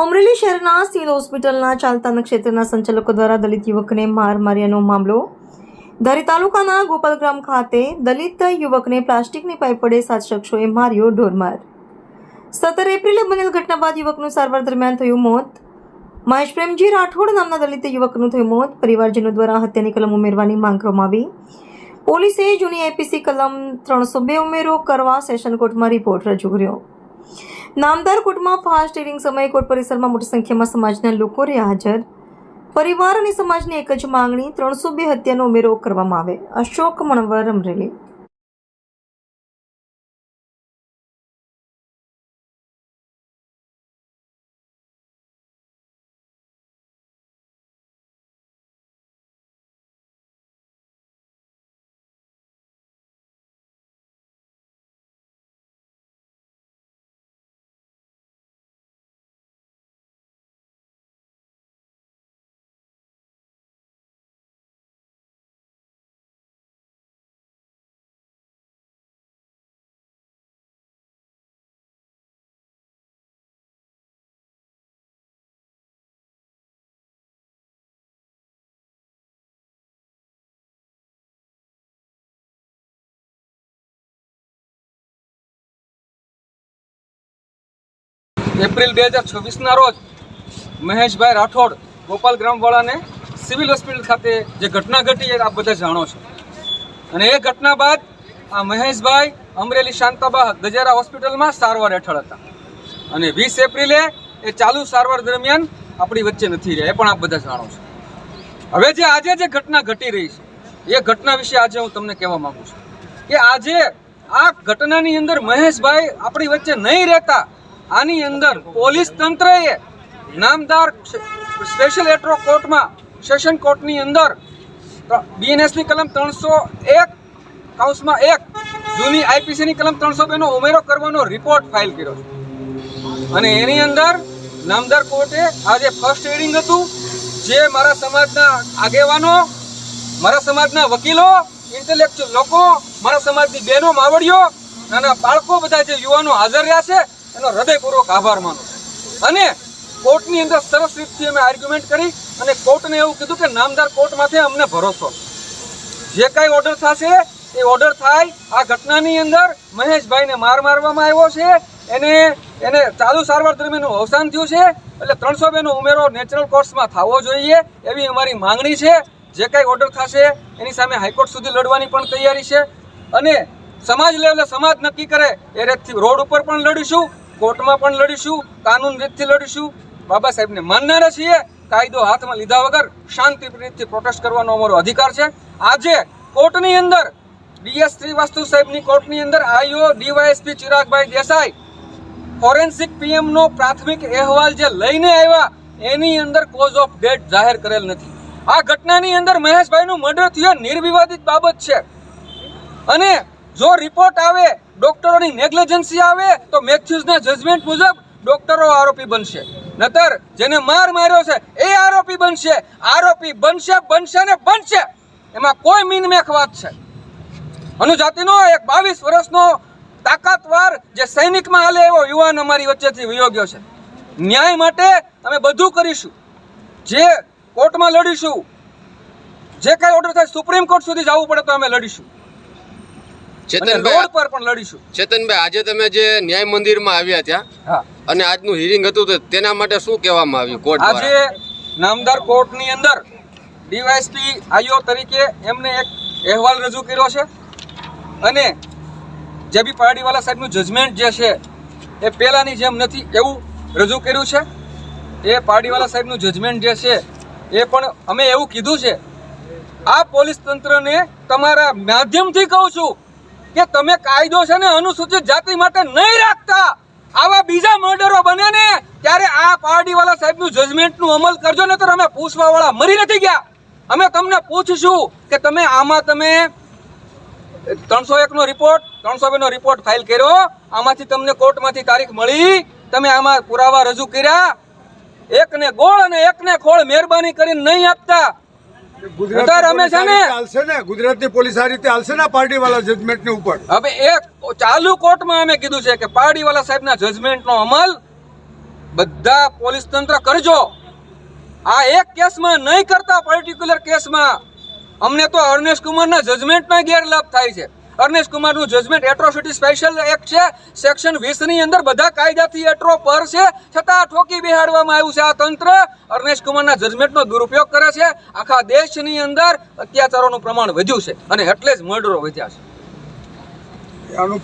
અમરેલી શહેરના સિવિલ હોસ્પિટલના ચાલતા ક્ષેત્રના સંચાલકો દ્વારા દલિત યુવકને માર માર્યાનો મામલો. ધારી તાલુકાના ગોપાલગ્રામ ખાતે દલિત યુવકને પ્લાસ્ટિકની પાઇપ વડે 7 શખ્સોએ માર્યો ઢોરમાર. 17 એપ્રિલે બનેલ ઘટના બાદ યુવકનું સારવાર દરમિયાન થયું મોત. મહેશ પ્રેમજી રાઠોડ નામના દલિત યુવકનું થયું મોત. પરિવારજનો દ્વારા હત્યાની કલમ ઉમેરવાની માંગ કરવામાં આવી. પોલીસે જૂની આઈપીસી કલમ 302 ઉમેરો કરવા સેશન કોર્ટમાં રિપોર્ટ રજૂ કર્યો. નામદાર કોર્ટમાં ફાસ્ટ હિયરિંગ સમયે કોર્ટ પરિસરમાં મોટી સંખ્યામાં સમાજના લોકો રહ્યા હાજર. પરિવાર અને સમાજની એક જ માંગણી 302 હત્યાનો ઉમેરો કરવામાં આવે. અશોક મણવર, અમરેલી. એપ્રિલ 2026ના રોજ મહેશભાઈ રાઠોડ ગોપાલગ્રામવાળાને સિવિલ હોસ્પિટલ ખાતે જે ઘટના ઘટી એ આપ બધા જાણો છો. અને એ ઘટના બાદ આ મહેશભાઈ અમરેલી શાંતાબા ગજેરા હોસ્પિટલમાં સારવાર હેઠળ હતા. અને 20 એપ્રિલે એ ચાલુ સારવાર દરમિયાન આપણી વચ્ચે નથી રહ્યા, એ પણ આપ બધા જાણો છો. હવે જે આજે જે ઘટના ઘટી રહી છે એ ઘટના વિશે આજે હું તમને કહેવા માંગુ છું કે આજે આ ઘટનાની અંદર મહેશભાઈ આપણી વચ્ચે નહીં રહેતા. આની અંદર પોલીસ તંત્રએ નામદાર સ્પેશિયલ એટ્રો કોર્ટમાં સેશન કોર્ટની અંદર બીએનએસની કલમ 301 જૂની આઈપીસીની કલમ 302 નો ઉમેરો કરવાનો રિપોર્ટ ફાઇલ કર્યો છે. અને એની અંદર નામદાર કોર્ટે આજે ફર્સ્ટ હિયરિંગ હતું, જે મારા સમાજના આગેવાનો, મારા સમાજના વકીલો, ઇન્ટેલેક્ચ્યુઅલ લોકો, મારા સમાજની બહેનો, માવડીઓ, નાના બાળકો, બધા જે યુવાનો હાજર રહ્યા છે એનો હૃદયપૂર્વક આભાર માનું. અને કોર્ટની અંદર સરસ રીતથી અમે આર્ગ્યુમેન્ટ કરી અને કોર્ટને એવું કીધું કે નામદાર કોર્ટમાંથી અમને ભરોસો, જે કાંઈ ઓર્ડર થશે એ ઓર્ડર થાય. આ ઘટનાની અંદર મહેશભાઈને મારવામાં આવ્યો છે, એને ચાલુ સારવાર દરમિયાન અવસાન થયું છે, એટલે 302 નો ઉમેરો નેચરલ કોર્ટ્સમાં થવો જોઈએ એવી અમારી માંગણી છે. જે કાંઈ ઓર્ડર થશે એની સામે હાઈકોર્ટ સુધી લડવાની પણ તૈયારી છે. અને સમાજ લેવલે સમાજ નક્કી કરે એ રીતથી રોડ ઉપર પણ લડીશું, કોર્ટમાં પણ લડીશું, કાનૂન રીતથી લડીશું. બાબા સાહેબને માનનારા છીએ. કાયદો હાથમાં લીધા વગર શાંતિ રીતથી પ્રોટેસ્ટ કરવાનો અમારો અધિકાર છે. આજે કોર્ટની અંદર ડીએસ શ્રીવાસ્તુ સાહેબની કોર્ટની અંદર આઈઓ ડીવાયએસપી ચિરાગભાઈ દેસાઈ ફોરેન્સિક પીએમનો પ્રાથમિક અહેવાલ જે લઈને આવ્યા એની અંદર કોઝ ઓફ ડેથ જાહેર કરેલ નથી. આ ઘટનાની અંદર મહેશભાઈનું મર્ડર થયું નિર્વિવાદિત બાબત છે. અને જો રિપોર્ટ આવે, ડોક્ટરોની નેગ્લિજન્સી આવે તો મેથ્યુઝના જજમેન્ટ મુજબ ડોક્ટરો આરોપી બનશે, નતર જેને માર્યો છે એ આરોપી બનશે. આરોપી બનશે ને બનશે, એમાં કોઈ મીનમેખ વાત છે. અનુજાતિનો એક 22 વર્ષનો તાકાતવાર જે સૈનિકમાં હાલે એવો યુવાન અમારી વચ્ચેથી વયો ગયો છે. ન્યાય માટે અમે બધું કરીશું, જે કોર્ટમાં લડીશું, જે કાંઈ ઓર્ડર થાય સુપ્રીમ કોર્ટ સુધી જવું પડે તો અમે લડીશું. ચેતનભાઈ, આજે તમે જે ન્યાય મંદિરમાં આવ્યા ત્યાં અને આજનું હિયરિંગ હતું તો તેના માટે શું કહેવામાં આવ્યું કોર્ટ દ્વારા? આજે નામદાર કોર્ટની અંદર ડીવાયએસપી આઈઓ તરીકે એમને એક અહેવાલ રજૂ કર્યો છે. અને જે બી પારડીવાલા સાહેબનું જજમેન્ટ જે છે એ પહેલાંની જેમ નથી એવું રજૂ કર્યું છે. એ પારડીવાલા સાહેબનું જજમેન્ટ જે છે એ પણ અમે એવું કીધું છે. આ પોલીસ તંત્રને તમારા માધ્યમથી કહું છું કે તમે કાયદો છે ને અનુસૂચિત જાતિ માટે નહીં રાખતા. આવા બીજા મર્ડરો બને ને ત્યારે આ પારડીવાલા સાહેબનું જજમેન્ટનું અમલ કરજો, ને તો અમે પૂછવાવાળા મરી નથી ગયા. અમે તમને પૂછશું કે તમે આમાં 301 નો રિપોર્ટ, 302 નો રિપોર્ટ ફાઇલ કર્યો, આમાંથી તમને કોર્ટમાંથી તારીખ મળી, તમે આમાં પુરાવા રજૂ કર્યા. એકને ગોળ અને એકને ખોળ મહેરબાની કરીને નહીં આપતા. ગુજરાતની પોલીસ આ રીતે હાલશે ને પાર્ટીવાળા જજમેન્ટની ઉપર. હવે એક ચાલુ કોર્ટમાં અમે કીધું છે કે પાર્ટીવાળા સાહેબના જજમેન્ટનો અમલ બધા પોલીસ તંત્ર કરજો. આ એક કેસમાં નહીં કરતા, પર્ટિક્યુલર કેસમાં અમને તો અર્નેશ કુમારના જજમેન્ટનો ગેરલાભ થાય છે. અર્નેશ કુમારનું જજમેન્ટ એટ્રોસિટી સ્પેશિયલ એક્ટ છે, સેક્શન 20 ની અંદર બધા કાયદાથી એટ્રો પર છે, છતાં ઠોકી બેહાડવામાં આવ્યું છે. આ તંત્ર અર્નેશ કુમારના જજમેન્ટનો દુરુપયોગ કરે છે. આખા દેશની અંદર અત્યાચારોનું પ્રમાણ વધ્યું છે અને એટલે જ મર્ડરો વધ્યા છે. આનું